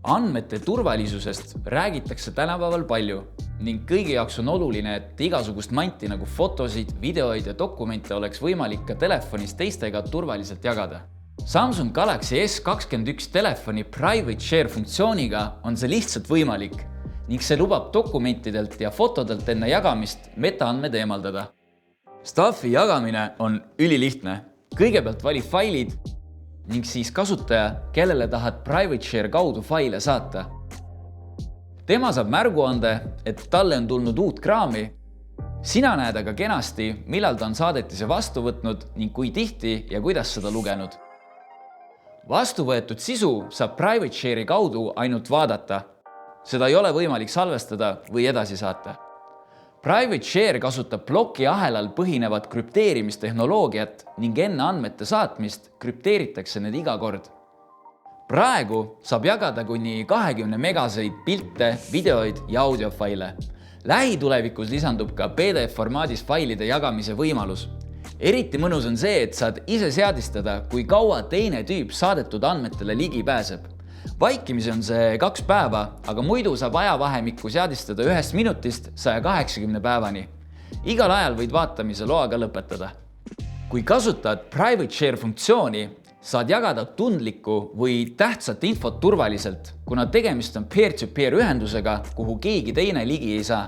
Andmete turvalisusest räägitakse tänapäeval palju ning kõigi jaoks on oluline, et igasugust manti nagu fotosid, videoid ja dokumente oleks võimalik ka telefonis teistega turvaliselt jagada. Samsung Galaxy S21 telefoni Private Share funktsiooniga on see lihtsalt võimalik ning see lubab dokumentidelt ja fotodelt enne jagamist metaandmed eemaldada. Stuffi jagamine on ülilihtne. Kõigepealt vali failid ning siis kasutaja, kellele tahad Private Share kaudu faile saata. Tema saab märguande, et talle on tulnud uut kraami. Sina näed aga kenasti, millal ta on saadetise vastu võtnud ning kui tihti ja kuidas seda lugenud. Vastuvõetud sisu saab Private Share'i kaudu ainult vaadata. Seda ei ole võimalik salvestada või edasi saata. Private Share kasutab plokiahelal põhinevat krüpteerimistehnoloogiat ning enne andmete saatmist krüpteeritakse need iga kord. Praegu saab jagada kuni 20 megaseid pilte, videoid ja audiofaile. Lähitulevikus lisandub ka PDF-formaadis failide jagamise võimalus. Eriti mõnus on see, et saad ise seadistada, kui kaua teine tüüp saadetud andmetele ligi pääseb. Vaikimisi on see 2 päeva, aga muidu saab ajavahemikku seadistada 1 minutist 180 päevani. Igal ajal võid vaatamise loaga lõpetada. Kui kasutad Private Share funktsiooni, saad jagada tundlikku või tähtsat infot turvaliselt, kuna tegemist on peer-to-peer ühendusega, kuhu keegi teine ligi ei saa.